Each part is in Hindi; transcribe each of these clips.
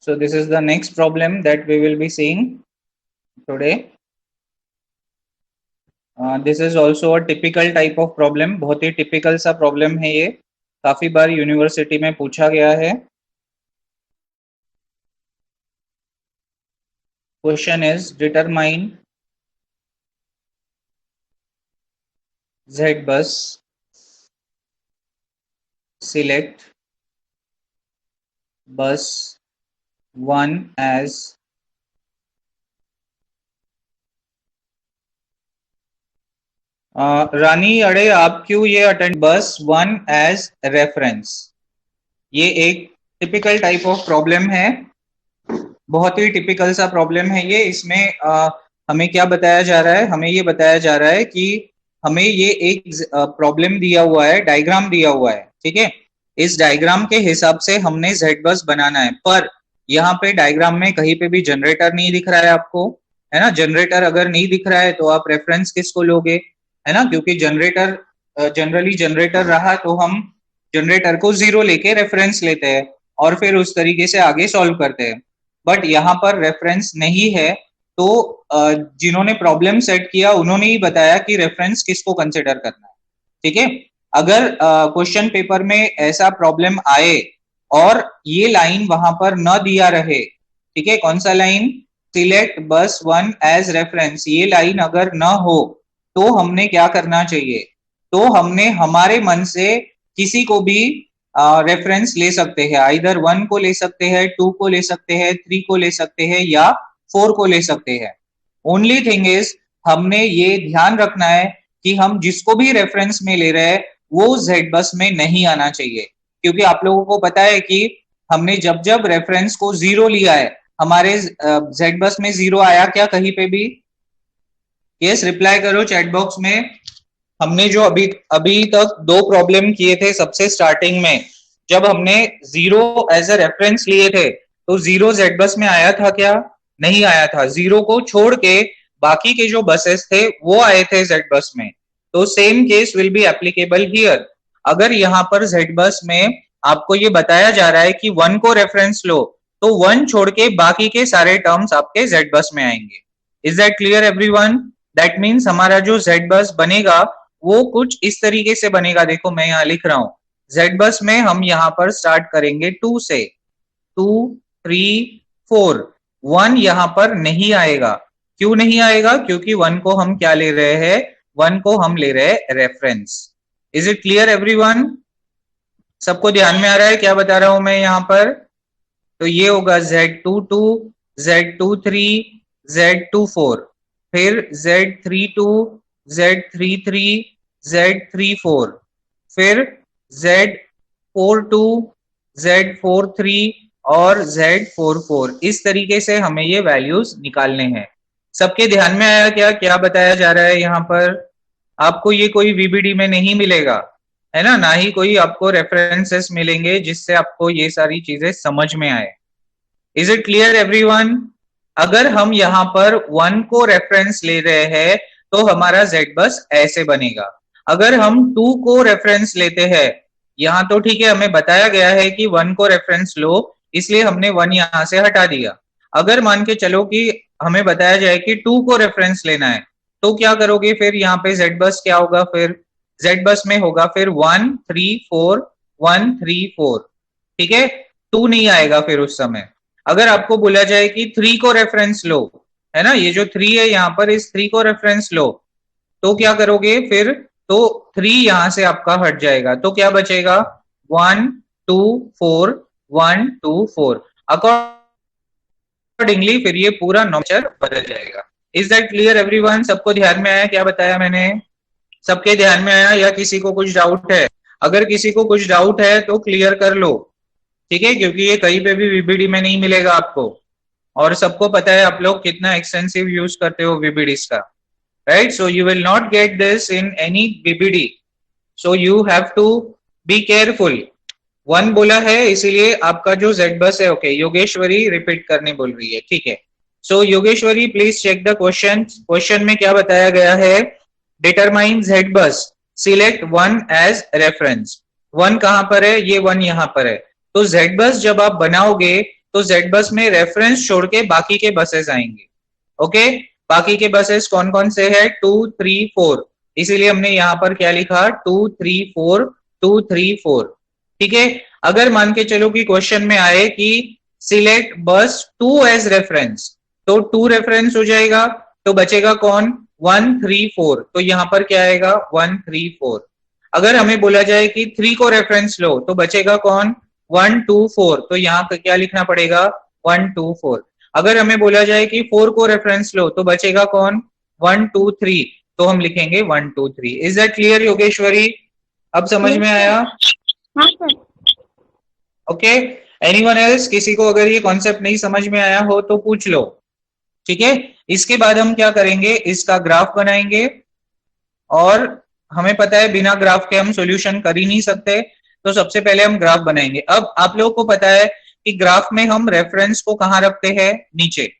So this is the next problem that we will be seeing today. This is also a typical type of problem. बहुत ही typical सा problem है ये, काफी बार यूनिवर्सिटी में पूछा गया है. Question is determine Z bus, select bus 1 as रानी अड़े आप क्यों ये अटेंड बस 1 एज रेफरेंस. ये एक टिपिकल टाइप ऑफ प्रॉब्लम है, बहुत ही टिपिकल सा प्रॉब्लम है ये. इसमें हमें क्या बताया जा रहा है? हमें ये बताया जा रहा है कि हमें ये एक प्रॉब्लम दिया हुआ है, डायग्राम दिया हुआ है, ठीक है. इस डायग्राम के हिसाब से हमने जेड बस बनाना है, पर यहाँ पे डायग्राम में कहीं पे भी जनरेटर नहीं दिख रहा है आपको, है ना. जनरेटर अगर नहीं दिख रहा है तो आप रेफरेंस किसको लोगे, है ना, क्योंकि जनरेटर जनरली जनरेटर रहा तो हम जनरेटर को 0 लेके रेफरेंस लेते हैं और फिर उस तरीके से आगे सॉल्व करते हैं. बट यहाँ पर रेफरेंस नहीं है, तो जिन्होंने प्रॉब्लम सेट किया उन्होंने ही बताया कि रेफरेंस किसको कंसिडर करना है, ठीक है. अगर क्वेश्चन पेपर में ऐसा प्रॉब्लम आए और ये लाइन वहां पर न दिया रहे, ठीक है, कौन सा लाइन, सिलेक्ट बस 1 एज रेफरेंस, ये लाइन अगर न हो तो हमने क्या करना चाहिए, तो हमने हमारे मन से किसी को भी रेफरेंस ले सकते हैं. आइदर 1 को ले सकते हैं, 2 को ले सकते हैं, 3 को ले सकते हैं या 4 को ले सकते हैं. ओनली थिंग इज हमने ये ध्यान रखना है कि हम जिसको भी रेफरेंस में ले रहे हैं वो जेड बस में नहीं आना चाहिए, क्योंकि आप लोगों को पता है कि हमने जब जब रेफरेंस को 0 लिया है, हमारे जेड बस में 0 आया क्या कहीं पे भी? यस, रिप्लाई करो चैट बॉक्स में. हमने जो अभी तक 2 प्रॉब्लम किए थे सबसे स्टार्टिंग में, जब हमने 0 एज अ रेफरेंस लिए थे तो 0 जेड बस में आया था क्या? नहीं आया था. 0 को छोड़ के बाकी के जो बसेस थे वो आए थे जेड बस में. तो same case will be applicable here. अगर यहाँ पर जेड बस में आपको ये बताया जा रहा है कि 1 को रेफरेंस लो, तो 1 छोड़ के बाकी के सारे टर्म्स आपके जेड बस में आएंगे. Is that clear everyone? That means हमारा जो जेड बस बनेगा वो कुछ इस तरीके से बनेगा. देखो मैं यहाँ लिख रहा हूं, जेड बस में हम यहाँ पर स्टार्ट करेंगे 2 से, 2 3 4. 1 यहाँ पर नहीं आएगा. क्यों नहीं आएगा? क्योंकि 1 को हम क्या ले रहे हैं, 1 को हम ले रहे हैं reference. Is it clear everyone? सबको ध्यान में आ रहा है क्या बता रहा हूं मैं यहाँ पर? तो ये होगा Z22, Z23, Z24, फिर Z32, Z33, Z34, फिर Z42, Z43 और Z44. इस तरीके से हमें ये वैल्यूज निकालने हैं. सबके ध्यान में आया क्या क्या बताया जा रहा है यहाँ पर? आपको ये कोई वीबीडी में नहीं मिलेगा, है ना, ना ही कोई आपको रेफरेंसेस मिलेंगे जिससे आपको ये सारी चीजें समझ में आए. Is it clear everyone? अगर हम यहाँ पर 1 को रेफरेंस ले रहे हैं तो हमारा जेड बस ऐसे बनेगा. अगर हम 2 को रेफरेंस लेते हैं, यहाँ तो ठीक है हमें बताया गया है कि 1 को रेफरेंस लो, इसलिए हमने 1 यहाँ से हटा दिया. अगर मान के चलो कि हमें बताया जाए कि 2 को रेफरेंस लेना है, तो क्या करोगे फिर? यहाँ पे जेड बस क्या होगा? फिर जेड बस में होगा फिर 1 3 4 1 3 4, ठीक है. 2 नहीं आएगा फिर उस समय. अगर आपको बोला जाए कि 3 को रेफरेंस लो, है ना, ये जो 3 है यहाँ पर, इस 3 को रेफरेंस लो, तो क्या करोगे फिर? तो 3 यहां से आपका हट जाएगा, तो क्या बचेगा? 1 2 4 1 2 4. अकॉर्डिंगली फिर ये पूरा नॉमेंक्लेचर बदल जाएगा. Is that clear everyone? सबको ध्यान में आया क्या बताया मैंने? सबके ध्यान में आया या किसी को कुछ डाउट है? अगर किसी को कुछ डाउट है तो क्लियर कर लो, ठीक है, क्योंकि ये कहीं पे भी वीबीडी में नहीं मिलेगा आपको. और सबको पता है आप लोग कितना एक्सटेंसिव यूज करते हो वीबीडीज का, right? So you will not get this in any VBD, so you have to be careful. 1 बोला है इसीलिए आपका जो जेड बस है, ओके, योगेश्वरी रिपीट करने बोल रही है, ठीक है. So Yogeshwari please check the question. Question में क्या बताया गया है? डिटरमाइन जेड बस, सिलेक्ट 1 एज रेफरेंस. 1 कहां पर है? ये 1 यहां पर है. तो जेड बस जब आप बनाओगे तो जेड बस में रेफरेंस छोड़ के बाकी के बसेस आएंगे। ओके, बाकी के बसेस कौन कौन से है? 2 3 4, इसीलिए हमने यहाँ पर क्या लिखा? 2 3 4 2 3 4। ठीक है, अगर मान के चलो कि क्वेश्चन में आए कि सिलेक्ट बस 2 एज रेफरेंस, तो 2 रेफरेंस हो जाएगा, तो बचेगा कौन? 1 3 4, तो यहाँ पर क्या आएगा? 1 3 4। अगर हमें बोला जाए कि 3 को रेफरेंस लो, तो बचेगा कौन? 1 2 4, तो यहाँ पर क्या लिखना पड़ेगा? 1 2 4। अगर हमें बोला जाए कि 4 को रेफरेंस लो, तो बचेगा कौन? 1 2 3, तो हम लिखेंगे 1 2 3। Is that clear Yogeshwari? अब समझ में आया? हाँ सर। Okay, anyone else? किसी को अगर ये कॉन्सेप्ट नहीं समझ में आया हो तो पूछ लो। ठीक है, इसके बाद हम क्या करेंगे? इसका ग्राफ बनाएंगे, और हमें पता है बिना ग्राफ के हम सॉल्यूशन कर ही नहीं सकते, तो सबसे पहले हम ग्राफ बनाएंगे। अब आप लोगों को पता है कि ग्राफ में हम रेफरेंस को कहाँ रखते हैं? नीचे।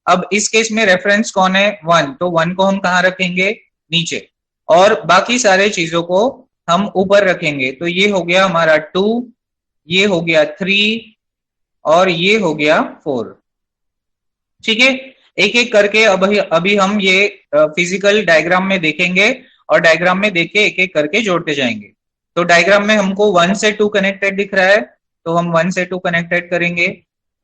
अब इस केस में रेफरेंस कौन है? 1, तो 1 को हम कहाँ रखेंगे? नीचे, और बाकी सारे चीजों को हम ऊपर रखेंगे। तो ये हो गया हमारा 2, ये हो गया 3, और ये हो गया 4। ठीक है, एक एक करके अभी हम ये फिजिकल डायग्राम में देखेंगे, और डायग्राम में देख के एक एक करके जोड़ते जाएंगे। तो डायग्राम में हमको 1 से 2 कनेक्टेड दिख रहा है, तो हम 1 से 2 कनेक्टेड करेंगे।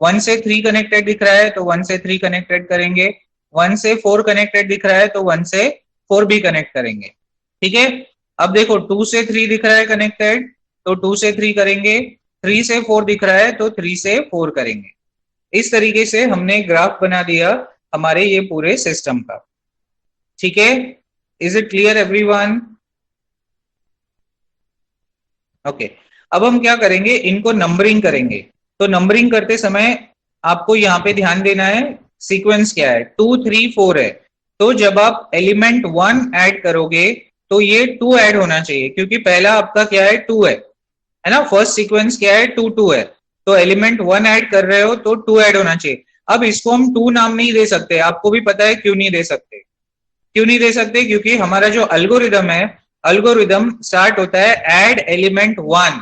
1 से 3 कनेक्टेड दिख रहा है, तो 1 से 3 कनेक्टेड करेंगे। 1 से 4 कनेक्टेड दिख रहा है, तो 1 से 4 भी कनेक्ट करेंगे। ठीक है, अब देखो 2 से 3 दिख रहा है कनेक्टेड, तो 2 से 3 करेंगे। 3 से 4 दिख रहा है, तो 3 से 4 करेंगे। इस तरीके से हमने ग्राफ बना दिया हमारे ये पूरे सिस्टम का। ठीक है, is it clear everyone? Okay, अब हम क्या करेंगे? इनको नंबरिंग करेंगे। तो नंबरिंग करते समय आपको यहाँ पे ध्यान देना है सीक्वेंस क्या है। 2 3 4 है, तो जब आप एलिमेंट 1 ऐड करोगे तो ये 2 ऐड होना चाहिए, क्योंकि पहला आपका क्या है? 2 है ना। फर्स्ट सीक्वेंस क्या है? 2 2 है, तो एलिमेंट 1 ऐड कर रहे हो तो 2 ऐड होना चाहिए। अब इसको हम 2 नाम नहीं दे सकते, आपको भी पता है क्यों नहीं दे सकते? क्यों नहीं दे सकते? क्योंकि हमारा जो अल्गोरिदम है, अल्गोरिदम स्टार्ट होता है ऐड एलिमेंट 1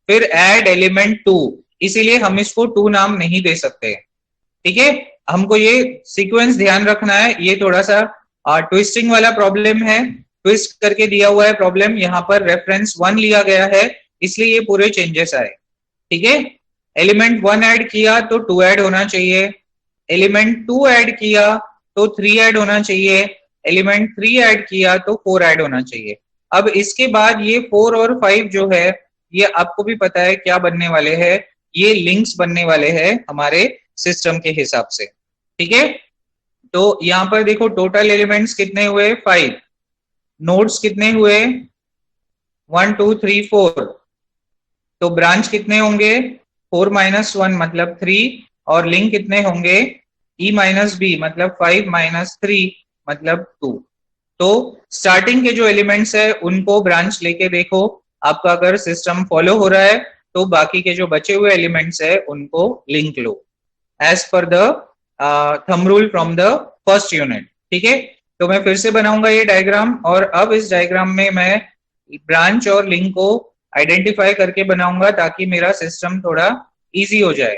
फिर ऐड एलिमेंट 2, इसीलिए हम इसको 2 नाम नहीं दे सकते। ठीक है, हमको ये सीक्वेंस ध्यान रखना है। ये थोड़ा सा ट्विस्टिंग वाला प्रॉब्लम है, ट्विस्ट करके दिया हुआ है प्रॉब्लम। यहाँ पर रेफरेंस 1 लिया गया है, इसलिए ये पूरे चेंजेस आए। ठीक है, एलिमेंट 1 ऐड किया तो 2 ऐड होना चाहिए, एलिमेंट 2 ऐड किया तो 3 ऐड होना चाहिए, एलिमेंट 3 ऐड किया तो 4 ऐड होना चाहिए। अब इसके बाद ये 4 और 5 जो है, ये आपको भी पता है क्या बनने वाले हैं? ये लिंक्स बनने वाले हैं हमारे सिस्टम के हिसाब से। ठीक है, तो यहाँ पर देखो टोटल एलिमेंट्स कितने हुए? 5। नोड्स कितने हुए? 1 2 3 4। तो ब्रांच कितने होंगे? 4 - 1 मतलब 3, और लिंक कितने होंगे? E - B मतलब 5 - 3 मतलब 2। तो स्टार्टिंग के जो एलिमेंट्स है उनको ब्रांच लेके देखो, आपका अगर सिस्टम फॉलो हो रहा है तो बाकी के जो बचे हुए एलिमेंट्स है उनको लिंक लो as per the thumb rule from the first unit. ठीक है, तो मैं फिर से बनाऊंगा ये डायग्राम, और अब इस डायग्राम में मैं ब्रांच और लिंक को आइडेंटिफाई करके बनाऊंगा ताकि मेरा सिस्टम थोड़ा इजी हो जाए।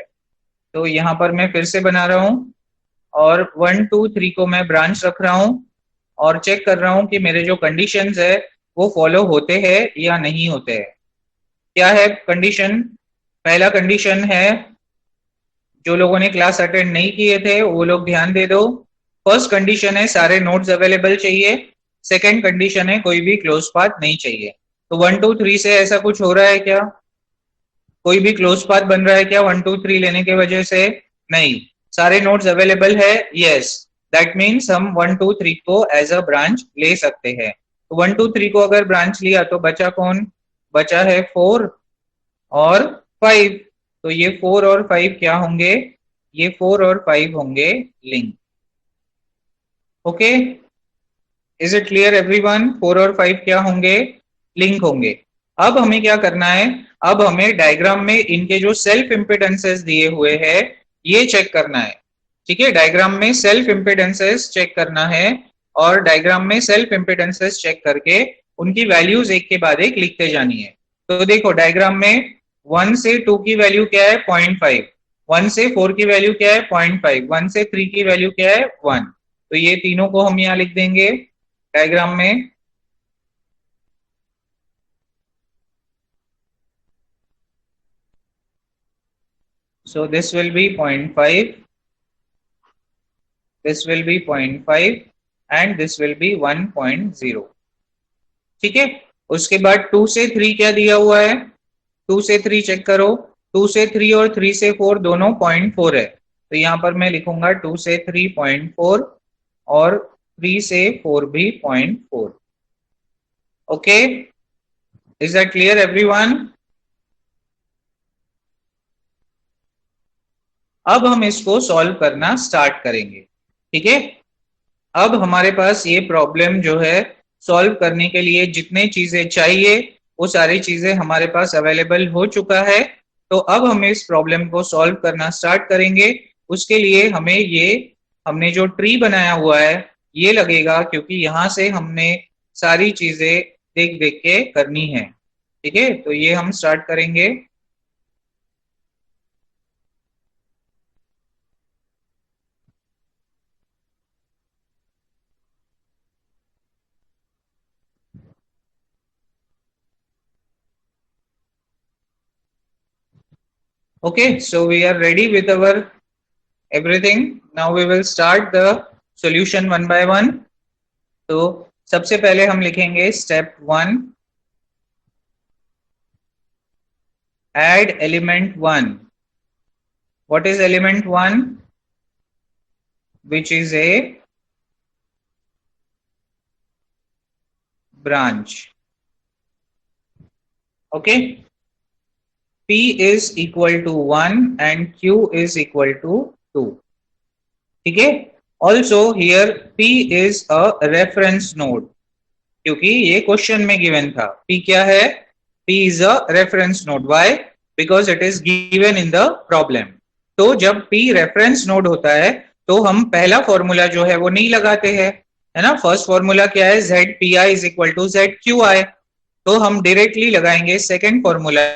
तो यहाँ पर मैं फिर से बना रहा हूँ, और 1 2 3 को मैं ब्रांच रख रहा हूँ, और चेक कर रहा हूँ कि मेरे जो कंडीशंस है वो फॉलो होते हैं या नहीं होते हैं। क्या है कंडीशन? पहला कंडीशन है, जो लोगों ने क्लास अटेंड नहीं किए थे वो लोग ध्यान दे दो। फर्स्ट कंडीशन है सारे नोड्स अवेलेबल चाहिए। सेकंड कंडीशन है कोई भी क्लोज पाथ नहीं चाहिए। तो 1 2 3 से ऐसा कुछ हो रहा है क्या? कोई भी क्लोज पाथ बन रहा है क्या 1 2 3 लेने की वजह से? नहीं, सारे नोड्स अवेलेबल है। यस, दैट मीन्स हम 1 2 3 को एज अ ब्रांच ले सकते हैं। तो 1 2 3 को अगर ब्रांच लिया तो बचा कौन? बचा है 4 और 5। तो ये 4 और 5 क्या होंगे? ये 4 और 5 होंगे link. Okay, is it clear everyone? 4 और 5 क्या होंगे? लिंक होंगे। अब हमें क्या करना है? अब हमें डायग्राम में इनके जो सेल्फ इम्पिडेंसेस दिए हुए हैं ये चेक करना है। ठीक है, डायग्राम में सेल्फ इम्पिडेंसेस चेक करना है, और डायग्राम में सेल्फ इम्पिडेंसेस चेक करके उनकी वैल्यूज एक के बाद एक लिखते जानी है। तो देखो डायग्राम में 1 से 2 की वैल्यू क्या है? 0.5। 1 से 4 की वैल्यू क्या है 0.5, 1 से 3 की वैल्यू क्या है 1। तो ये तीनों को हम यहाँ लिख देंगे डायग्राम में। So this will be 0.5, this will be 0.5 and this will be 1.0। ठीक है, उसके बाद 2 से 3 क्या दिया हुआ है, 2 से 3 चेक करो, 2 से 3 और 3 से 4 दोनों 0.4 है। तो यहाँ पर मैं लिखूंगा 2 से 3 0.4 और 3 से 4 भी 0.4। Okay, is that clear everyone? अब हम इसको सॉल्व करना स्टार्ट करेंगे। ठीक है, अब हमारे पास ये प्रॉब्लम जो है सॉल्व करने के लिए जितने चीजें चाहिए वो सारी चीजें हमारे पास अवेलेबल हो चुका है। तो अब हम इस प्रॉब्लम को सॉल्व करना स्टार्ट करेंगे। उसके लिए हमने जो ट्री बनाया हुआ है ये लगेगा, क्योंकि यहाँ से हमने सारी चीजें देख देख के करनी है। ठीक है, तो ये हम स्टार्ट करेंगे। Okay, so we are ready with our everything. Now we will start the solution one by one. तो सबसे पहले हम लिखेंगे step 1, add element 1. What is element 1? Which is a branch. Okay. P is equal to 1 and Q is equal to 2. ठीक है, also here P is a reference node, क्योंकि ये क्वेश्चन में गिवन था। P क्या है? P is a reference node. Why? Because it is given in the problem. तो जब P reference node होता है तो हम पहला फॉर्मूला जो है वो नहीं लगाते हैं, है ना। फर्स्ट फॉर्मूला क्या है? ZPI is equal to ZQI। तो हम डायरेक्टली लगाएंगे सेकेंड फॉर्मूला,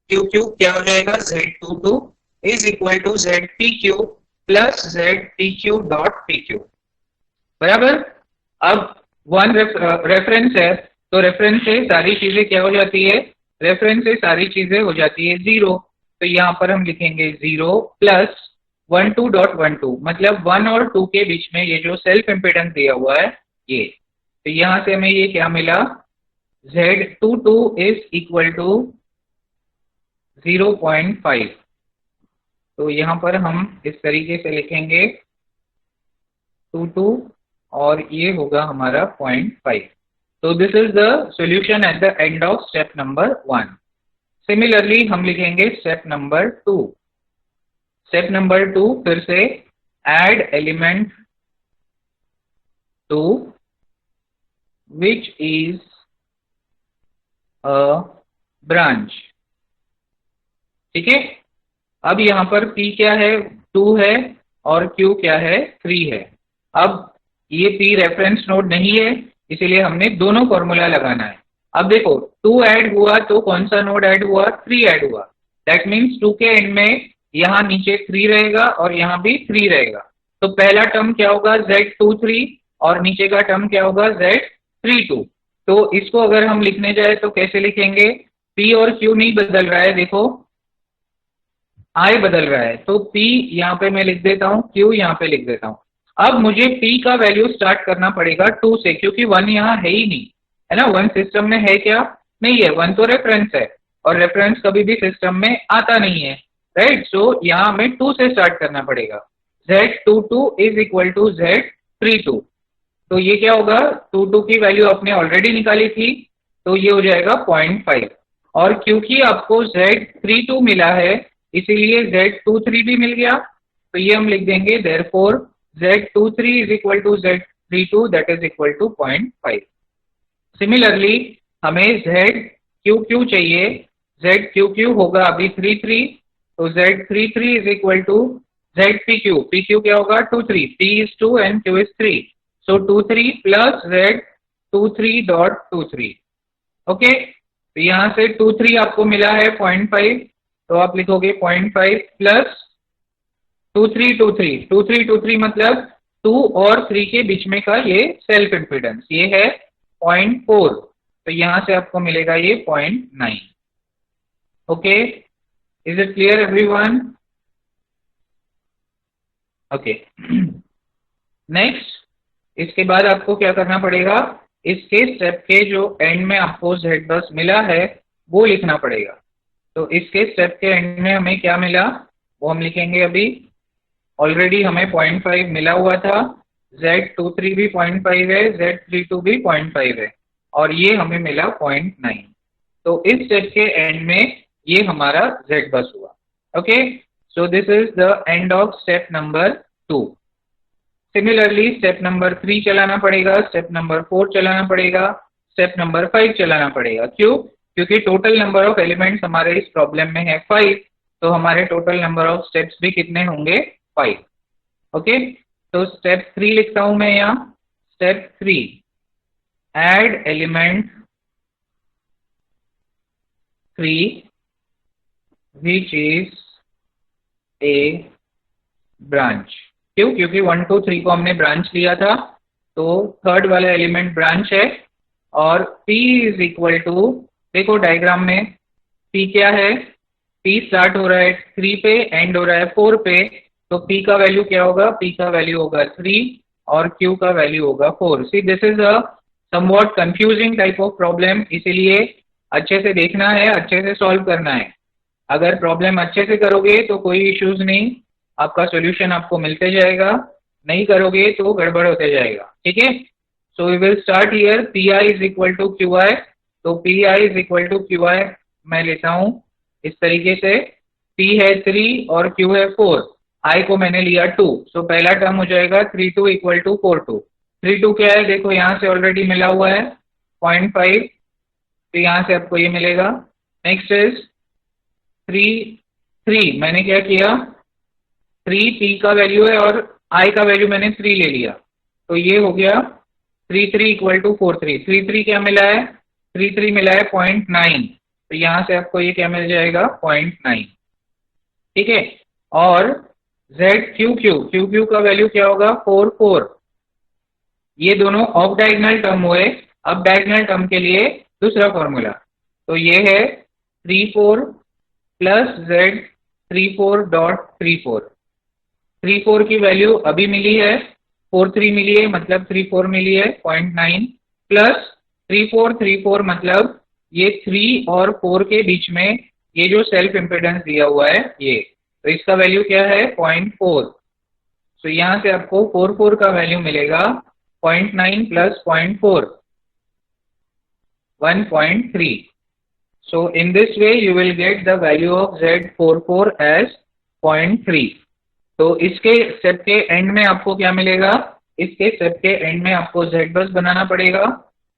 QQ क्या हो जाएगा? Z22 is equal to ZPQ plus ZPQ dot PQ, बराबर। अब वन रेफरेंस है तो रेफरेंस से सारी चीजें क्या हो जाती है? रेफरेंस से सारी चीजें हो जाती है 0। तो यहाँ पर हम लिखेंगे 0 प्लस 12.12, मतलब 1 और 2 के बीच में ये जो सेल्फ इम्पिडेंस दिया हुआ है ये। तो यहाँ से हमें ये क्या मिला? Z22 is equal to 0.5। तो यहाँ पर हम इस तरीके से लिखेंगे 22 और ये होगा हमारा 0.5। तो this is the solution at the end of step number 1। Similarly हम लिखेंगे स्टेप नंबर 2। स्टेप नंबर 2 फिर से add element 2 which is a branch. ठीक है, अब यहाँ पर P क्या है? 2 है और Q क्या है? 3 है। अब ये P रेफरेंस नोड नहीं है, इसीलिए हमने दोनों फॉर्मूला लगाना है। अब देखो 2 ऐड हुआ तो कौन सा नोड ऐड हुआ? 3 ऐड हुआ। दैट मीन्स 2 के एंड में यहाँ नीचे 3 रहेगा और यहाँ भी 3 रहेगा। तो पहला टर्म क्या होगा? Z23 और नीचे का टर्म क्या होगा? Z32। तो इसको अगर हम लिखने जाए तो कैसे लिखेंगे? P और Q नहीं बदल रहा है, देखो I बदल रहा है। तो P यहाँ पे मैं लिख देता हूँ, Q यहाँ पे लिख देता हूँ। अब मुझे P का वैल्यू स्टार्ट करना पड़ेगा 2 से, क्योंकि 1 यहाँ है ही नहीं, है ना। 1 सिस्टम में है क्या? नहीं है। 1 तो रेफरेंस है और रेफरेंस कभी भी सिस्टम में आता नहीं है, राइट। सो यहाँ हमें 2 से स्टार्ट करना पड़ेगा। Z22 is equal to Z32। तो ये क्या होगा? 22 की वैल्यू आपने ऑलरेडी निकाली थी, तो ये हो जाएगा 0.5। और क्योंकि आपको Z32 मिला है इसीलिए Z23 भी मिल गया, तो ये हम लिख देंगे therefore Z23 is equal to Z32 that is equal to 0.5। Similarly हमें ZQQ चाहिए। ZQQ होगा अभी 33, तो Z33 is equal to ZPQ। PQ क्या होगा? 23। P is 2 and Q is 3, so 23 plus Z23 dot 23। Okay, तो यहाँ से 2 3 आपको मिला है 0.5, तो आप लिखोगे 0.5 प्लस 2 3 2 3 2 3 2 3 मतलब 2 और 3 के बीच में का ये सेल्फ इम्पीडेंस, ये है 0.4, तो यहाँ से आपको मिलेगा ये 0.9। Okay, is it clear everyone? Okay, next इसके बाद आपको क्या करना पड़ेगा, इसके स्टेप के जो एंड में आपको Z बस मिला है वो लिखना पड़ेगा। तो इसके स्टेप के एंड में हमें क्या मिला वो हम लिखेंगे अभी। ऑलरेडी हमें 0.5 मिला हुआ था, Z23 भी 0.5 है, Z32 भी 0.5 है, और ये हमें मिला 0.9। तो इस स्टेप के एंड में ये हमारा Z बस हुआ। Okay, so this is the end of step number 2। Similarly step number 3 चलाना पड़ेगा, स्टेप नंबर 4 चलाना पड़ेगा, स्टेप नंबर 5 चलाना पड़ेगा। क्यों? क्योंकि टोटल नंबर ऑफ एलिमेंट्स हमारे इस प्रॉब्लम में है 5, तो हमारे टोटल नंबर ऑफ स्टेप्स भी कितने होंगे? 5। ओके, तो स्टेप 3 लिखता हूं मैं यहाँ। Step 3, add element 3 which is a branch. क्यों? क्योंकि 1 2 3 को हमने ब्रांच लिया था, तो थर्ड वाला एलिमेंट ब्रांच है। और P इज इक्वल टू, देखो डायग्राम में P क्या है, P स्टार्ट हो रहा है 3 पे, एंड हो रहा है 4 पे, तो P का वैल्यू क्या होगा? P का वैल्यू होगा 3 और Q का वैल्यू होगा 4। See this is a somewhat confusing type of problem, इसीलिए अच्छे से देखना है, अच्छे से सॉल्व करना है। अगर प्रॉब्लम अच्छे से करोगे तो कोई इश्यूज नहीं, आपका सॉल्यूशन आपको मिलते जाएगा, नहीं करोगे तो गड़बड़ होते जाएगा। ठीक है, so we will start here. P I is equal to Q I, तो P I is equal to Q I मैं लेता हूं इस तरीके से। P है 3 और Q है 4, I को मैंने लिया 2, सो पहला टर्म हो जाएगा 32 इक्वल टू 42। 32 क्या है? देखो यहाँ से ऑलरेडी मिला हुआ है 0.5, तो यहाँ से आपको ये मिलेगा। नेक्स्ट इज 3 मैंने क्या किया, 3 P का वैल्यू है और I का वैल्यू मैंने 3 ले लिया, तो ये हो गया 3 इक्वल टू 3 क्या मिला है? 3 मिला है 0.9, तो यहाँ से आपको ये क्या मिल जाएगा? 0.9। ठीक है, और ZQQ का वैल्यू क्या होगा? 4। ये दोनं ऑफ डायगोनल टर्म हुए। अब डायगोनल टर्म के लिए दूसरा फॉर्मूला, तो ये है 34 प्लस Z34.34। 34 की वैल्यू अभी मिली है, 43 मिली है, मतलब 34 मिली है 0.9, प्लस 34 मतलब ये 3 और 4 के बीच में ये जो सेल्फ इम्पिडेंस दिया हुआ है ये, तो इसका वैल्यू क्या है? 0.4। तो यहाँ से आपको 4 का वैल्यू मिलेगा 0.9 plus 0.4, 1.3। So in this way you will get the value of Z44 as 0.3। तो इसके स्टेप के एंड में आपको क्या मिलेगा? इसके स्टेप के एंड में आपको Z बस बनाना पड़ेगा।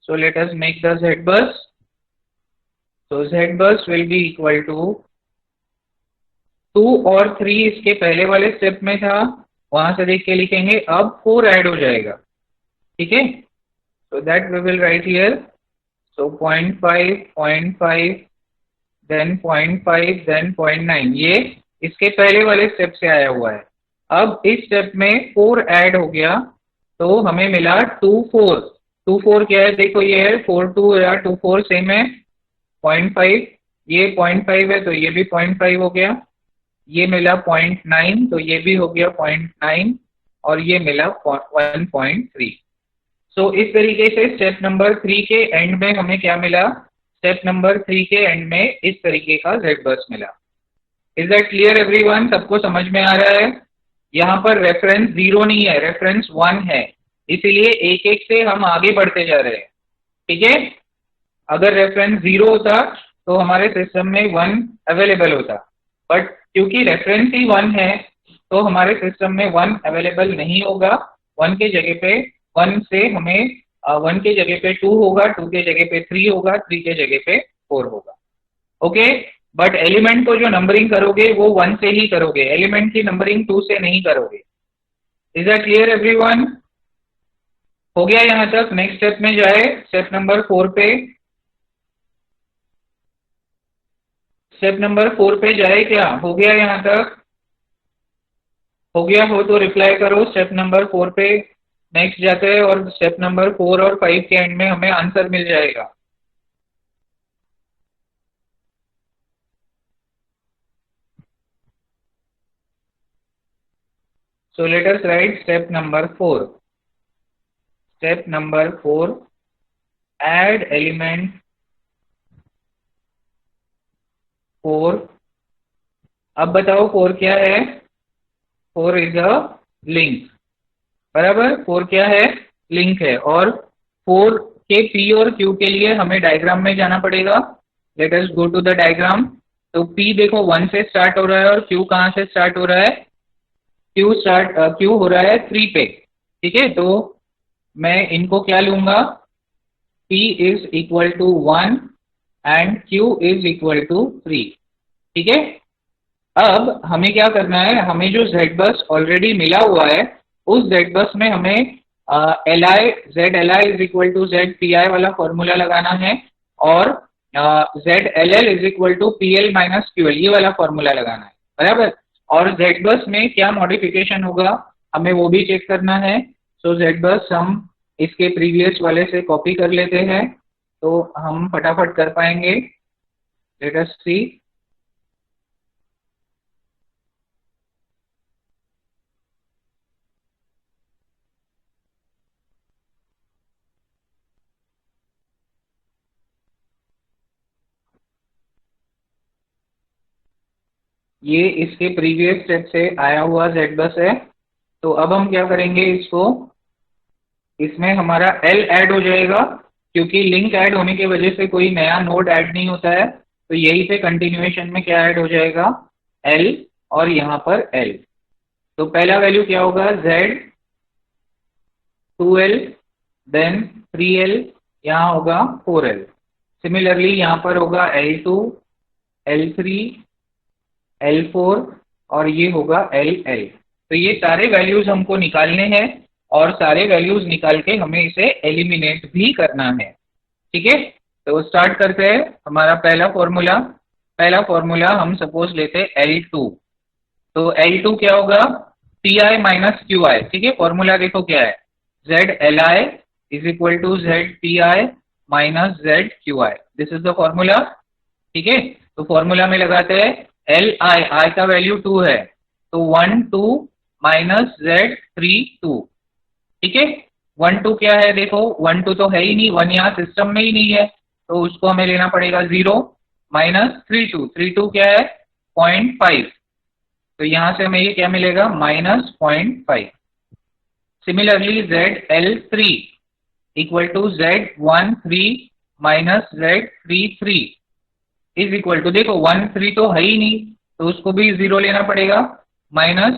So let us make the Z bus। So Z bus will be equal to 2 और 3 इसके पहले वाले स्टेप में था, वहां से देख के लिखेंगे। अब 4 ऐड हो जाएगा। ठीक है, so that we will write here। So 0.5 then 0.5 then 0.9, ये इसके पहले वाले स्टेप से आया हुआ है। अब इस स्टेप में 4 ऐड हो गया, तो हमें मिला 2 4 क्या है? देखो ये है 4 2 या 2 4 सेम है। 0.5, ये 0.5 है तो ये भी 0.5 हो गया। ये मिला 0.9, तो ये भी हो गया 0.9, और ये मिला 1.3। सो इस तरीके से स्टेप नंबर 3 के एंड में हमें क्या मिला? स्टेप नंबर 3 के एंड में इस तरीके का Z बस मिला। Is that clear everyone? सबको समझ में आ रहा है? यहाँ पर रेफरेंस 0 नहीं है, रेफरेंस 1 है, इसीलिए एक एक से हम आगे बढ़ते जा रहे हैं। ठीक है, अगर रेफरेंस 0 होता तो हमारे सिस्टम में 1 अवेलेबल होता, बट क्योंकि रेफरेंस ही 1 है तो हमारे सिस्टम में 1 अवेलेबल नहीं होगा। 1 के जगह पे 1 से हमें 1 के जगह पे 2 होगा, 2 के जगह पे 3 होगा, 3 के जगह पे 4 होगा। ओके, बट एलिमेंट को जो नंबरिंग करोगे वो 1 से ही करोगे, एलिमेंट की नंबरिंग 2 से नहीं करोगे। Is that clear everyone? हो गया यहाँ तक? नेक्स्ट स्टेप में जाए, स्टेप नंबर 4 पे। स्टेप नंबर 4 पे जाए क्या? हो गया यहाँ तक? हो गया हो तो रिप्लाई करो स्टेप नंबर 4 पे। नेक्स्ट जाते हैं और स्टेप नंबर 4 और 5 के एंड में हमें आंसर मिल जाएगा। So let us write step number 4. Step number 4, add element 4। अब बताओ 4 क्या है? 4 इज अ लिंक, बराबर। 4 क्या है? लिंक है। और 4 के P और Q के लिए हमें डायग्राम में जाना पड़ेगा। Let us go to the diagram. तो P देखो 1 से स्टार्ट हो रहा है और Q कहाँ से स्टार्ट हो रहा है? Q हो रहा है 3 पे। ठीक है, तो मैं इनको क्या लूंगा? P is equal to 1 and Q is equal to 3। ठीक है, अब हमें क्या करना है? हमें जो Z बस ऑलरेडी मिला हुआ है उस Z बस में हमें ZLi is equal to ZPi वाला फॉर्मूला लगाना है और ZLL is equal to PL minus QL ये वाला फॉर्मूला लगाना है, बराबर। और Z बस में क्या मॉडिफिकेशन होगा हमें वो भी चेक करना है। सो Z बस हम इसके प्रीवियस वाले से कॉपी कर लेते हैं तो हम फटाफट कर पाएंगे। लेट अस सी। ये इसके प्रीवियस स्टेप से आया हुआ Z बस है। तो अब हम क्या करेंगे? इसको इसमें हमारा L ऐड हो जाएगा क्योंकि लिंक ऐड होने की वजह से कोई नया नोड ऐड नहीं होता है। तो यही पे कंटिन्यूएशन में क्या ऐड हो जाएगा? L और यहाँ पर L। तो पहला वैल्यू क्या होगा? Z 2L देन 3L, यहाँ होगा 4L। सिमिलरली यहाँ पर होगा L2 L3 L4 और ये होगा LL। तो ये सारे वैल्यूज हमको निकालने हैं और सारे वैल्यूज निकाल के हमें इसे एलिमिनेट भी करना है। ठीक है, तो स्टार्ट करते हैं। हमारा पहला फॉर्मूला हम सपोज लेते हैं L2। तो L2 क्या होगा? Pi minus QI। ठीक है, फॉर्मूला देखो क्या है? ZLi is equal to ZPi minus ZQI। This is the formula. ठीक है, तो फॉर्मूला में लगाते हैं I का वैल्यू 2 है तो 1 2 माइनस Z3 2। ठीक है, 1 2 क्या है? देखो 1 2 तो है ही नहीं, 1 यहाँ सिस्टम में ही नहीं है तो उसको हमें लेना पड़ेगा 0 माइनस 3 2 क्या है? 0.5। तो यहाँ से हमें ये क्या मिलेगा? Minus 0.5। Similarly ZL3 equal to Z13 minus Z33 is equal to, देखो 1 3 तो है ही नहीं तो उसको भी 0 लेना पड़ेगा, माइनस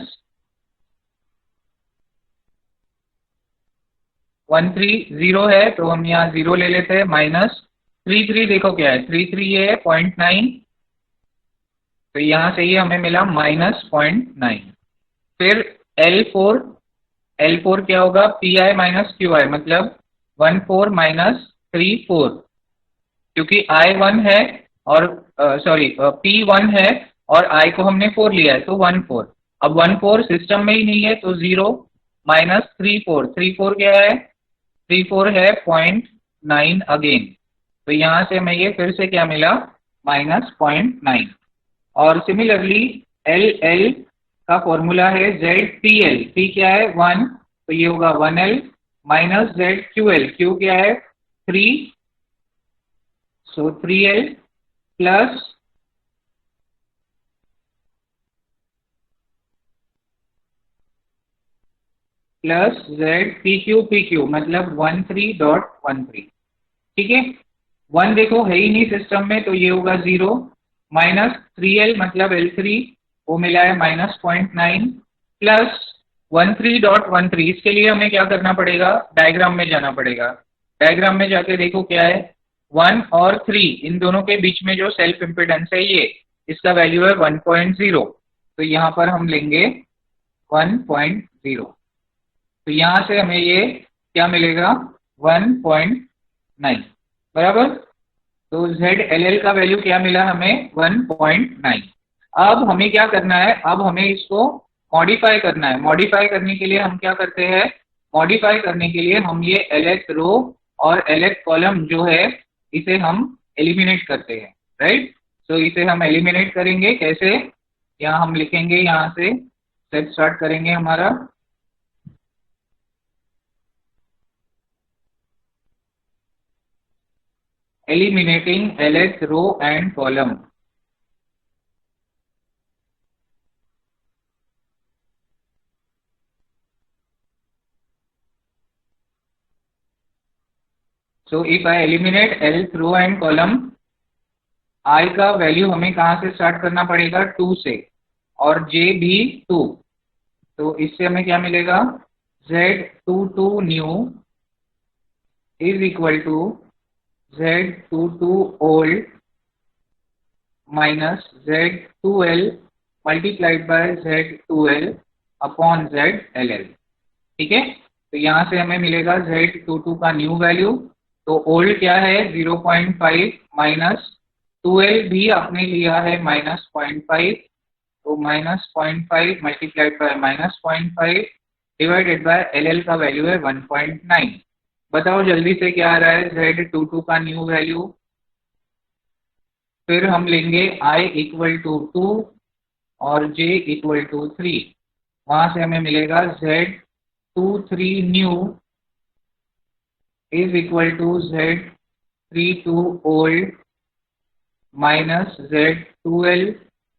1 3 0 है तो हम यहाँ 0 ले लेते हैं, माइनस 3 3 देखो क्या है? 3 3 ये है 0.9 तो यहाँ से ये हमें मिला माइनस 0.9। फिर L4 क्या होगा? Pi माइनस QI मतलब 1 4 माइनस 3 4 क्योंकि I 1 है और सॉरी P 1 है और I को हमने 4 लिया है तो 1 4। अब 1 4 सिस्टम में ही नहीं है तो 0 माइनस 3 4 क्या है? 3 4 है 0.9 अगेन। तो यहाँ से हमें ये फिर से क्या मिला? माइनस 0.9। और सिमिलरली LL का फॉर्मूला है ZPL। P क्या है? 1 तो ये होगा 1L माइनस ZQL। Q क्या है? 3 सो 3L प्लस PQ मतलब 13.13। ठीक है, 1 देखो है ही नहीं सिस्टम में तो ये होगा 0 माइनस 3L मतलब L3 वो मिला है माइनस 0.9 प्लस 13.13। इसके लिए हमें क्या करना पड़ेगा? डायग्राम में जाना पड़ेगा। डायग्राम में जाके देखो क्या है? 1 और 3 इन दोनों के बीच में जो सेल्फ इम्पिडेंस है ये इसका वैल्यू है 1.0 तो यहाँ पर हम लेंगे 1.0। तो यहाँ से हमें ये क्या मिलेगा? 1.9, बराबर। तो ZLL का वैल्यू क्या मिला हमें 1.9। अब हमें क्या करना है, अब हमें इसको मॉडिफाई करना है। मॉडिफाई करने के लिए हम क्या करते हैं, मॉडिफाई करने के लिए हम ये LH रो और LH कॉलम जो है इसे हम एलिमिनेट करते हैं, राइट। तो इसे हम एलिमिनेट करेंगे कैसे, यहाँ हम लिखेंगे, यहाँ से स्टेप स्टार्ट करेंगे हमारा। Eliminating LH row and column. So if I eliminate LH row and column, I का वैल्यू हमें कहाँ से स्टार्ट करना पड़ेगा, 2 से, और J भी 2। तो इससे हमें क्या मिलेगा, Z22 new is equal to Z22 old minus Z2L multiplied by Z2L upon ZLL। ठीक है, तो यहाँ से हमें मिलेगा Z22 का न्यू वैल्यू। तो ओल्ड क्या है 0.5 माइनस 12 भी आपने लिया है -0.5, तो -0.5 multiplied by -0.5 divided by LL का वैल्यू है 1.9। बताओ जल्दी से क्या आ रहा है Z22 का न्यू वैल्यू। फिर हम लेंगे I इक्वल टू 2 और J इक्वल टू 3। वहां से हमें मिलेगा Z23 new is equal to Z32 old minus Z2L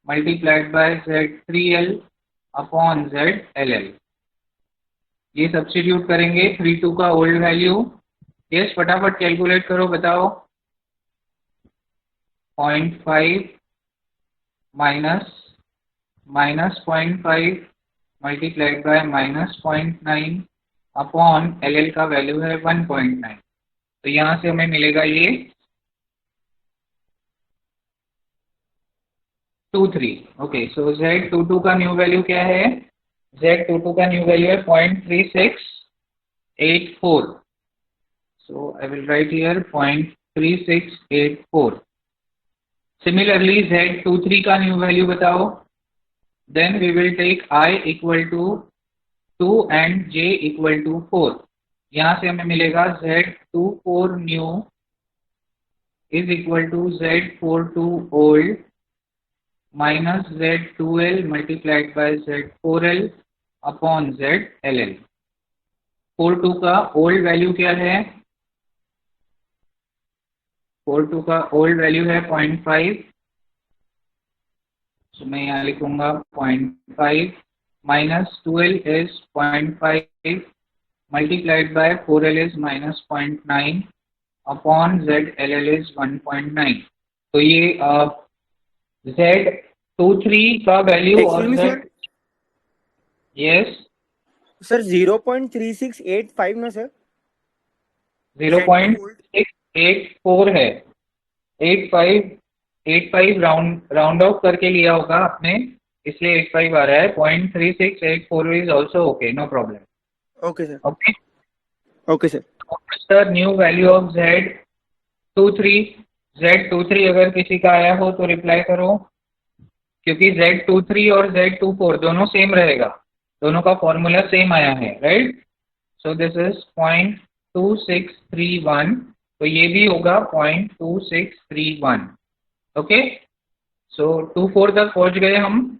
multiplied by Z3L upon ZLL। ये सब्स्टिट्यूट करेंगे 32 का ओल्ड वैल्यू। यस, फटाफट कैलकुलेट करो, बताओ। 0.5 minus -0.5 multiplied by -0.9 upon LL का वैल्यू है 1.9। तो यहाँ से हमें मिलेगा ये 23। ओके, सो Z22 का न्यू वैल्यू क्या है, Z22 का न्यू वैल्यू है 0.3684। So I will write here 0.3684। Similarly Z23 का न्यू वैल्यू बताओ। Then we will take I equal to 2 and J equal to 4। यहाँ से हमें मिलेगा Z24 new is equal to Z42 old minus Z2L multiplied by Z4L upon ZLL। 42 का ओल्ड वैल्यू क्या है, 42 का ओल्ड वैल्यू है 0.5। तो मैं यहाँ लिखूंगा 0.5 minus 12 is 0.5 multiplied by 4L is minus 0.9 upon ZLL is 1.9। तो ये Z23 का वैल्यू और Z, यस सर 0.3685 ना सर, 0.684 है। 85 राउंड ऑफ करके लिया होगा आपने, इसलिए 85 आ रहा है। 0.3684 is also okay, no problem. Okay sir, okay okay sir. Sir new value of Z23 अगर किसी का आया हो तो रिप्लाई करो, क्योंकि Z23 और Z24 दोनों सेम रहेगा, दोनों का फॉर्मूला सेम आया है, राइट। सो दिस इज 0.2631, तो ये भी होगा 0.2631। ओके, सो 24 तक पहुंच गए हम।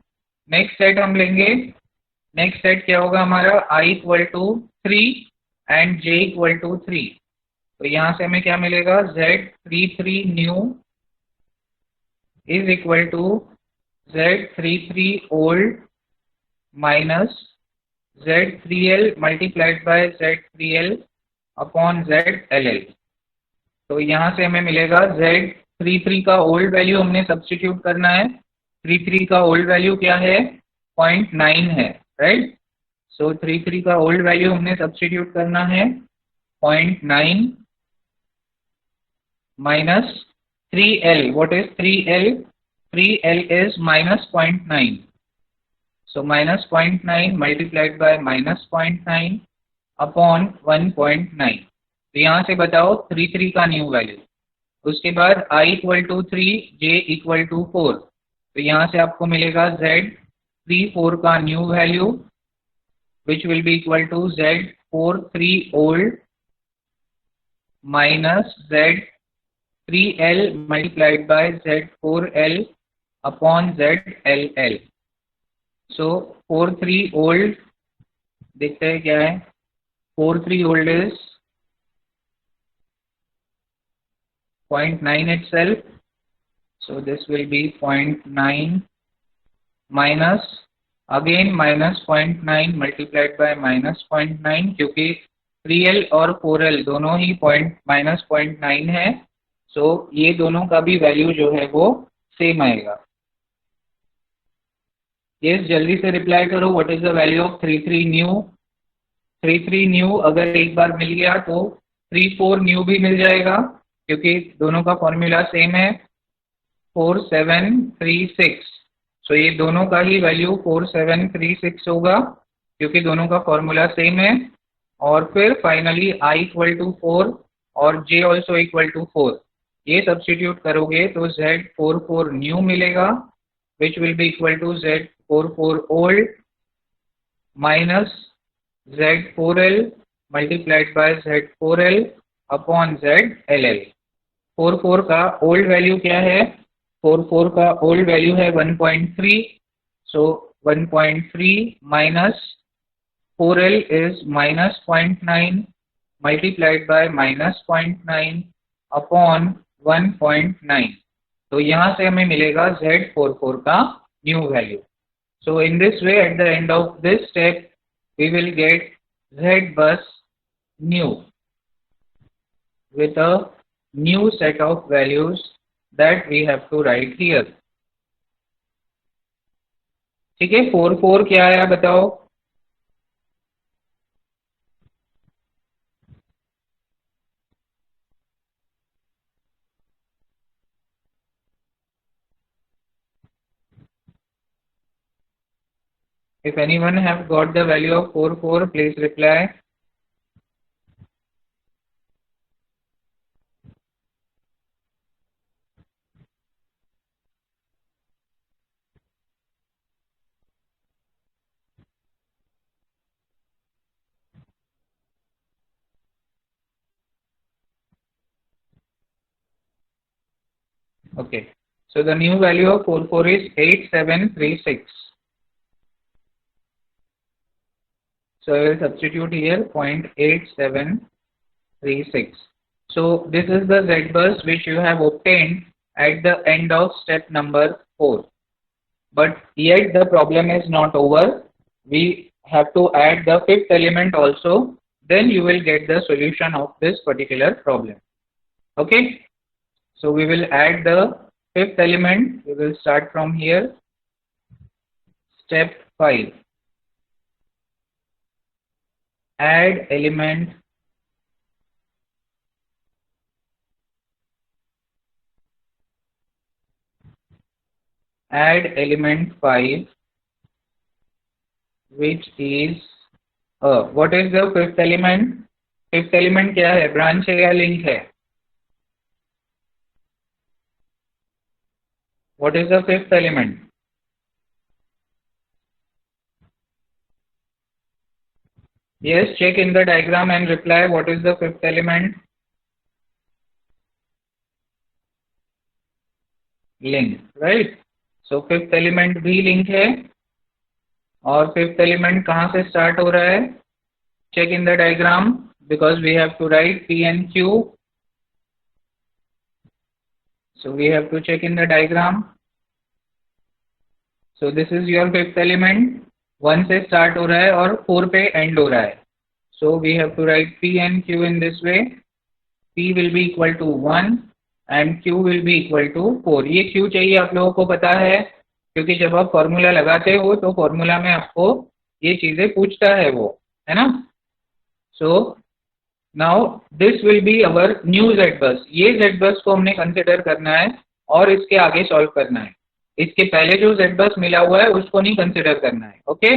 नेक्स्ट सेट हम लेंगे। नेक्स्ट सेट क्या होगा हमारा, I equal to 3 and J equal to 3। तो यहाँ से हमें क्या मिलेगा, Z33 new is equal to Z33 old minus Z3L multiplied by Z3L upon ZLL। तो यहाँ से हमें मिलेगा Z33 का ओल्ड वैल्यू हमने सब्स्टिट्यूट करना है। 33 का ओल्ड वैल्यू क्या है, 0.9 है, राइट। सो 33 का ओल्ड वैल्यू हमने सब्स्टिट्यूट करना है 0.9 minus 3L। What is 3L? 3L is minus 0.9, so minus 0.9 multiplied by minus 0.9 upon 1.9। तो यहाँ से बताओ 33 का न्यू वैल्यू। उसके बाद I equal to 3, J equal to 4। तो यहाँ से आपको मिलेगा Z 3 4 का new value which will be equal to Z 4 3 old minus Z 3L multiplied by Z 4L upon ZLL। So 4 3 old देखते हैं क्या है। 4 3 old is 0.9 itself, so this will be 0.9 minus again minus 0.9 multiplied by minus 0.9, क्योंकि 3L और 4L दोनों ही minus 0.9 है, so ये दोनों का भी वैल्यू जो है वो सेम आएगा। यस, जल्दी से रिप्लाई करो। What is the value of 33 new? 33 new अगर एक बार मिल गया तो 34 न्यू भी मिल जाएगा, क्योंकि दोनों का फॉर्मूला सेम है 4736। सो ये दोनों का ही वैल्यू 4736 होगा, क्योंकि दोनों का फॉर्मूला सेम है। और फिर फाइनली I इक्वल टू 4 और J ऑल्सो इक्वल टू 4, ये सब्सटीट्यूट करोगे तो Z44 न्यू मिलेगा which will be equal to Z44 old minus Z4L multiplied by Z4L upon ZLL। 44 का ओल्ड वैल्यू क्या है? 44 का ओल्ड वैल्यू है 1.3, सो 1.3 minus 4L is minus 0.9 multiplied by minus 0.9 upon 1.9। तो यहाँ से हमें मिलेगा Z44 का new value. So in this way at the end of this step we will get Z bus new with a new set of values that we have to write here। ठीक है, 44 क्या आया बताओ? If anyone have got the value of 44, please reply. Okay, so the new value of 44 is 8736. So I will substitute here 0.8736. So this is the Z bus which you have obtained at the end of step number 4. But yet the problem is not over. We have to add the fifth element also. Then you will get the solution of this particular problem. Okay. So we will add the fifth element. We will start from here. Step 5. Add element add element 5, which is what is the fifth element? Fifth element क्या है? ब्रांच है या लिंक है? What is the fifth element? Yes, check in the diagram and reply what is the fifth element. Link, right? So fifth element भी link है, और fifth element कहाँ से start हो रहा है? Check in the diagram because we have to write P and Q. So we have to check in the diagram. So this is your fifth element. 1 से start हो रहा है और 4 पे end हो रहा है. So we have to write P and Q in this way. P will be equal to 1 and Q will be equal to 4. ये Q चाहिए आप लोगों को पता है, क्योंकि जब आप फॉर्मूला लगाते हो तो फॉर्मूला में आपको ये चीजें पूछता है वो, है ना? So now this will be our new Z bus. ये Z bus को हमने कंसिडर करना है और इसके आगे सॉल्व करना है. इसके पहले जो Z bus मिला हुआ है उसको नहीं कंसिडर करना है. Okay,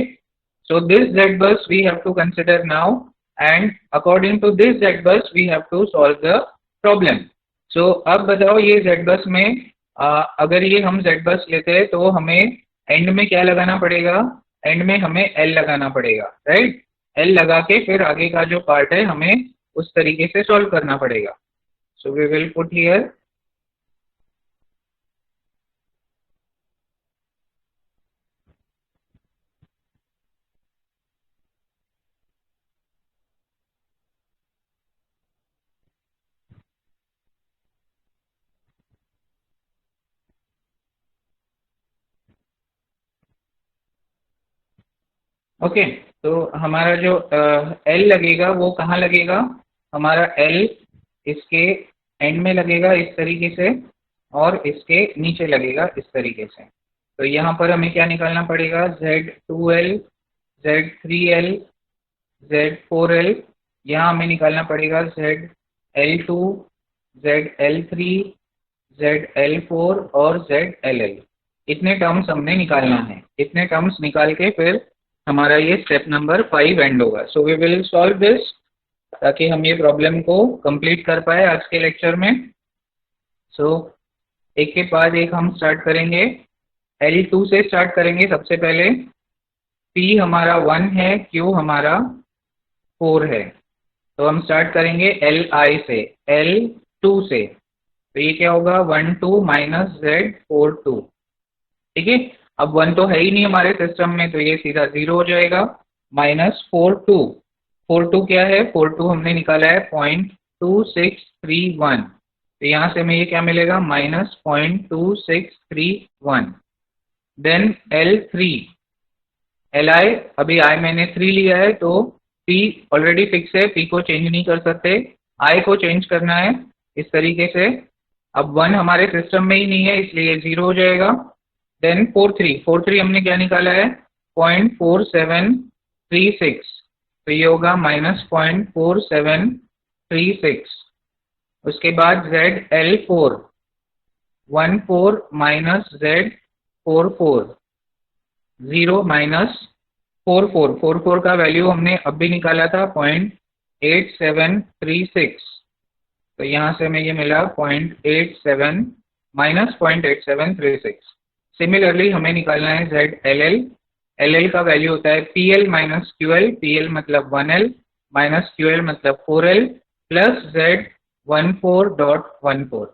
so this Z bus we have to consider now, and according to this Z bus we have to solve the problem. सो अब बताओ ये जेड बस में अगर ये हम जेड बस लेते हैं तो हमें एंड में क्या लगाना पड़ेगा? एंड में हमें एल लगाना पड़ेगा, राइट? एल लगा के फिर आगे का जो पार्ट है हमें उस तरीके से सॉल्व करना पड़ेगा. So we will put here okay. तो हमारा जो एल लगेगा वो कहाँ लगेगा? हमारा एल इसके एंड में लगेगा इस तरीके से और इसके नीचे लगेगा इस तरीके से. तो यहाँ पर हमें क्या निकालना पड़ेगा? Z2L, Z3L, Z4L. यहाँ हमें निकालना पड़ेगा ZL2, ZL3, ZL4 और ZLL. इतने टर्म्स हमने निकालना है. इतने टर्म्स निकाल के फिर हमारा ये स्टेप नंबर 5 एंड होगा. So we will solve this ताकि हम ये प्रॉब्लम को कंप्लीट कर पाए आज के लेक्चर में. सो एक के बाद एक हम स्टार्ट करेंगे. L2 से स्टार्ट करेंगे सबसे पहले. P हमारा 1 है, Q हमारा 4 है. तो हम स्टार्ट करेंगे Li से, L2 से. तो ये क्या होगा? 1 2 माइनस Z4 2. ठीक है. अब 1 तो है ही नहीं हमारे सिस्टम में तो ये सीधा 0 हो जाएगा. माइनस 4 2. 4 2 क्या है? 4 2 हमने निकाला है 0.2631. तो यहाँ से हमें ये क्या मिलेगा? माइनस 0.2631. देन L3, Li अभी I मैंने 3 लिया है तो P ऑलरेडी फिक्स है, P को चेंज नहीं कर सकते. I को चेंज करना है इस तरीके से. अब 1 हमारे सिस्टम में ही नहीं है इसलिए 0 हो जाएगा. देन 4 3 हमने क्या निकाला है? 0.4736. तो ये होगा माइनस 0.4736. उसके बाद ZL4 1 4 माइनस Z44 0 माइनस 4 का वैल्यू हमने अभी निकाला था 0.8736. तो यहाँ से हमें ये मिला 0.87 माइनस 0.8736. सिमिलरली हमें निकालना है ZLL. LL का वैल्यू होता है PL माइनस QL. PL मतलब 1L माइनस QL मतलब 4L प्लस Z14.14.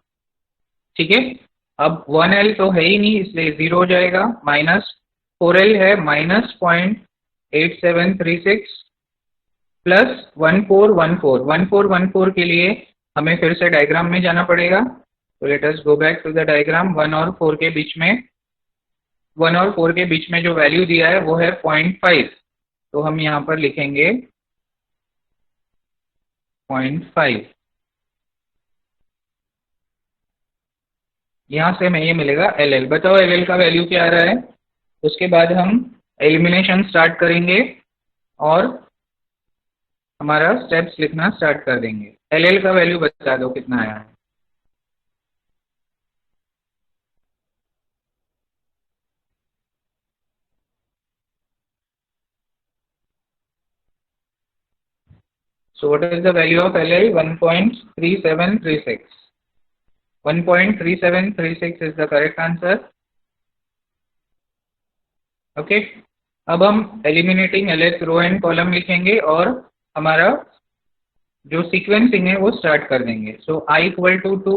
ठीक है. अब 1L तो है ही नहीं इसलिए 0 हो जाएगा. माइनस 4L है माइनस 0.8736 प्लस 1414 के लिए हमें फिर से डायग्राम में जाना पड़ेगा. तो let us go back to the diagram. 1 और 4 के बीच में जो वैल्यू दिया है वो है 0.5. तो हम यहाँ पर लिखेंगे 0.5. यहाँ से हमें ये मिलेगा LL. बताओ LL का वैल्यू क्या आ रहा है? उसके बाद हम एलिमिनेशन स्टार्ट करेंगे और हमारा स्टेप्स लिखना स्टार्ट कर देंगे. LL का वैल्यू बता दो कितना आया है? So what is the value of LL? 1.3736. 1.3736 is the correct answer. Okay. अब हम eliminating LH row and column लिखेंगे और हमारा जो सीक्वेंसिंग है वो स्टार्ट कर देंगे. So I equal to 2,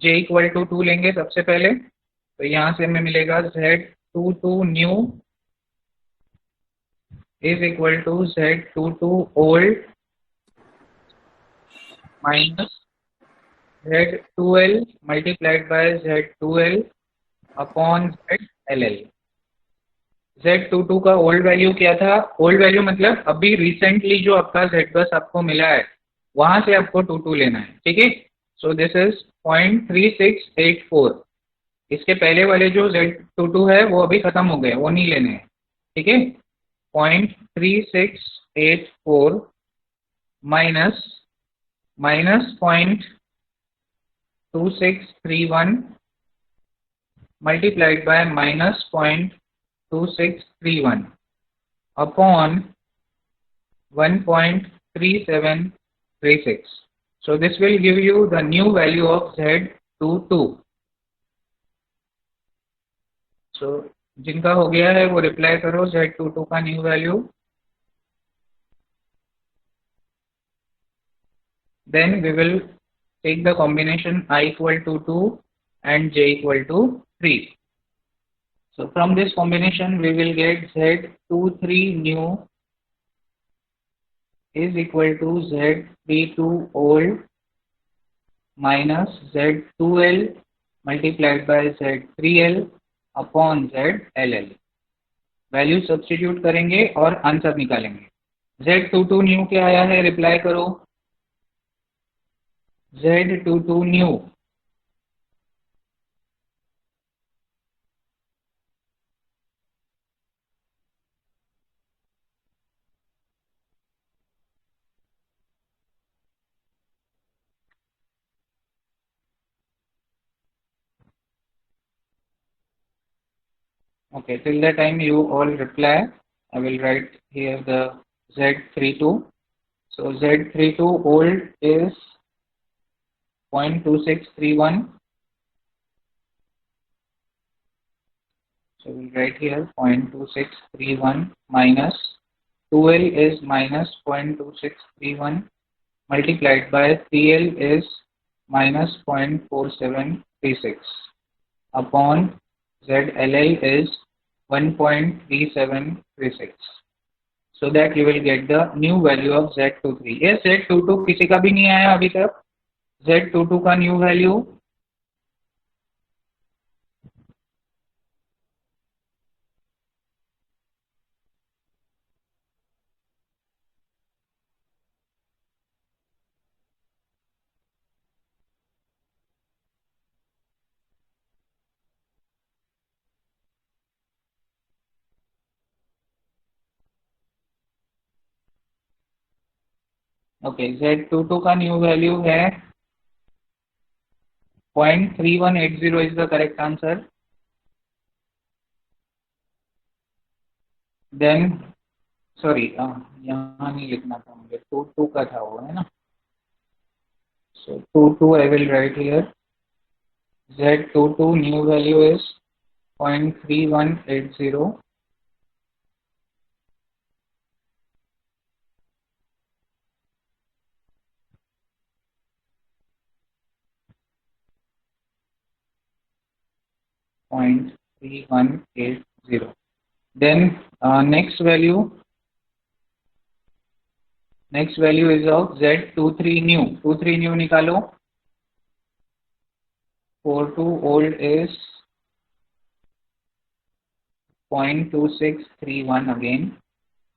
J equal to 2 लेंगे सबसे पहले. तो यहाँ से हमें मिलेगा Z22 new is equal to Z22 old minus Z2L multiplied by Z2L upon ZLL. Z22 का ओल्ड वैल्यू क्या था? ओल्ड वैल्यू मतलब अभी रिसेंटली जो आपका Z बस आपको मिला है वहां से आपको 22 लेना है. ठीक है. So this is 0.3684. इसके पहले वाले जो Z22 है वो अभी खत्म हो गए, वो नहीं लेने हैं. ठीक है. 0.3684 minus 0.2631 multiplied by minus 0.2631 upon 1.3736. So this will give you the new value of Z22. So जिनका हो गया है वो रिप्लाई करो Z22 का new value. Then we will take the combination I equal to 2 and J equal to 3. So from this combination we will get Z23 new is equal to Z32 old minus Z2L multiplied by Z3L upon ZLL. Value substitute करेंगे और आंसर निकालेंगे. Z22 न्यू क्या आया है, रिप्लाई करो. Z22 new Okay, till the time you all reply, I will write here the Z32. So Z32 old is 0.2631. So we'll write here 0.2631 minus 2L is minus 0.2631 multiplied by 3L is minus 0.4736 upon ZLL is 1.3736. So that you will get the new value of Z23. Yes, Z22 किसी का भी नहीं आया अभी तक. Z22 का न्यू वैल्यू. ओके, Z22 का न्यू वैल्यू है 0.3180 is the correct answer. Then sorry, यहाँ नहीं लिखना था मुझे, 22 का था वो, है ना. So 22 I will write here. Z22 new value is 0.3180. Then next value is of Z23 new. 23 new निकालो. 42 old is 0.2631 again.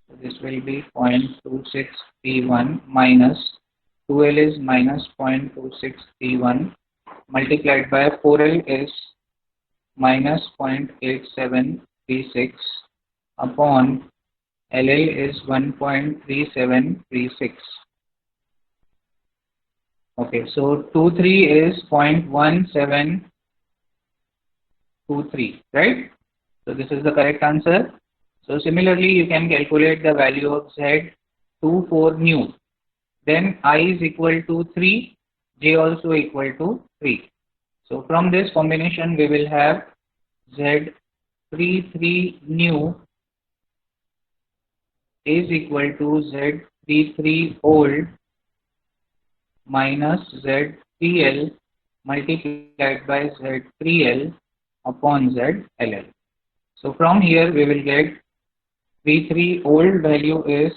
So this will be 0.2631 minus 2L is minus 0.2631 multiplied by 4L is minus 0.8736 upon LL is 1.3736. Okay, so 23 is 0.1723, right? So this is the correct answer. So similarly, you can calculate the value of Z24 new. Then I is equal to 3, J also equal to 3. So from this combination, we will have Z33 new is equal to Z33 old minus Z3L multiplied by Z3L upon ZLL. So from here we will get V3 old value is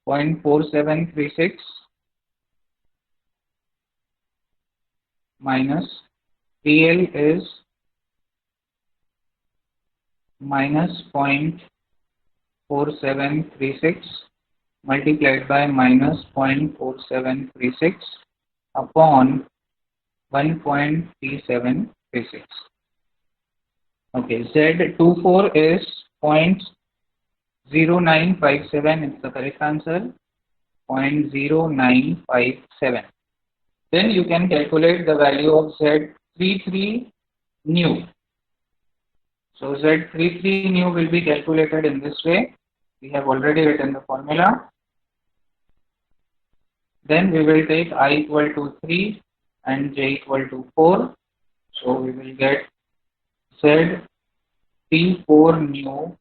0.4736 minus 3L is minus 0.4736 multiplied by minus 0.4736 upon 1.3736. Okay, Z24 is 0.0957 is the correct answer. 0.0957. Then you can calculate the value of Z33 new. So Z33 new will be calculated in this way. We have already written the formula. Then we will take I equal to 3 and j equal to 4. So we will get Z34 new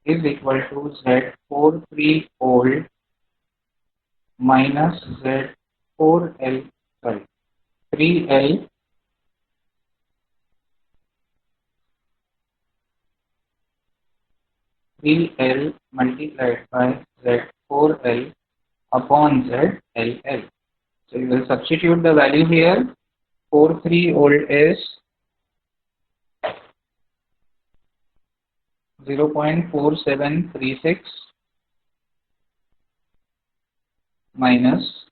is equal to Z43 old minus Z4L, sorry, 3L multiplied by Z4L upon ZLL. So you will substitute the value here. 43 old is 0.4736 minus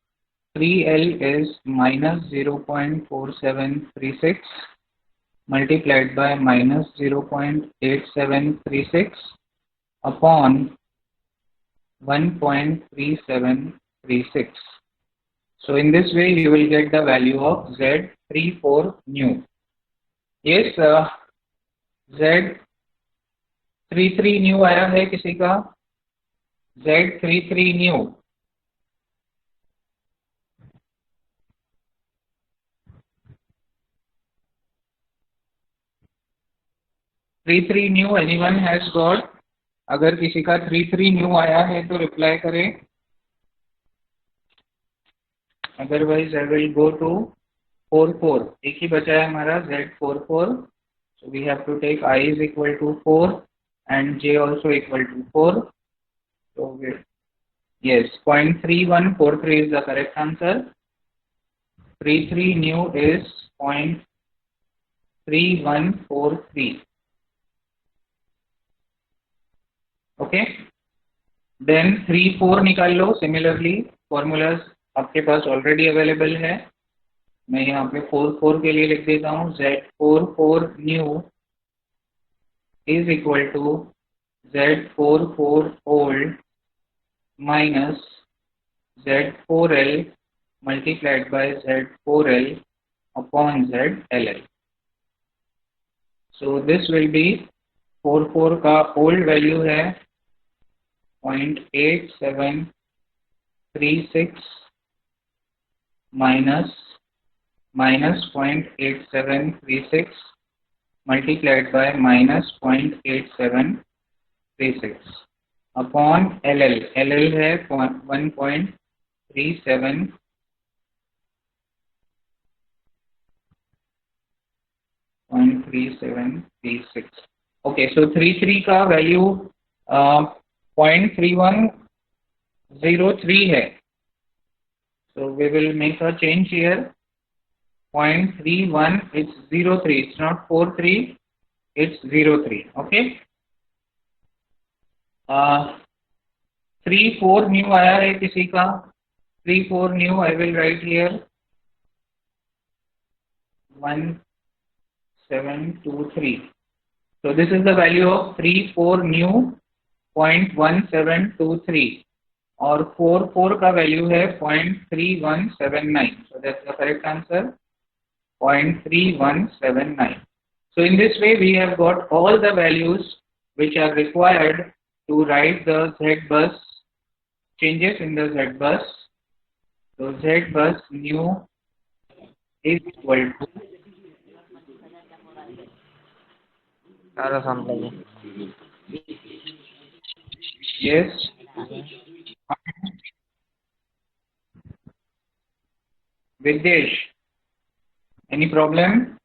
3L is minus 0.4736 multiplied by minus 0.8736 upon 1.3736. So in this way you will get the value of Z34 new. Yes, Z33 new आया है किसी का? Z33 new. Three new anyone has got? अगर किसी का 33 न्यू आया है तो रिप्लाई करें, otherwise I will go to 44. एक ही बचा है हमारा Z44. So we have to take I is equal to 4 and J also equal to 4. So yes, 0.3143 is the correct answer. 33 new is 0.3143. Okay. Then 3-4 निकाल लो. Similarly, formulas आपके पास ऑलरेडी अवेलेबल है. मैं यहाँ पे 4-4 के लिए लिख देता हूँ. Z44 new is equal to Z44 old minus Z4L multiplied by Z4L upon ZLL. So this will be 44 का old value है 0.8736 minus 0.8736 multiplied by minus 0.8736 upon LL. LL है 1.3736. Okay, so 33 का वैल्यू 0.3103 है. So we will make a change here. 0.31, it's 03. It's not 43. It's 03. Okay. 3-4 new आया है किसी का? 3-4 new I will write here 1723. So this is the value of 3-4 new 0.1723 और 4-4 का वैल्यू है 0.3179. So that's the correct answer, 0.3179. So in this way we have got all the values which are required to write the Z bus changes in the Z bus. So Z bus new is equal to yes. Videsh, any problem?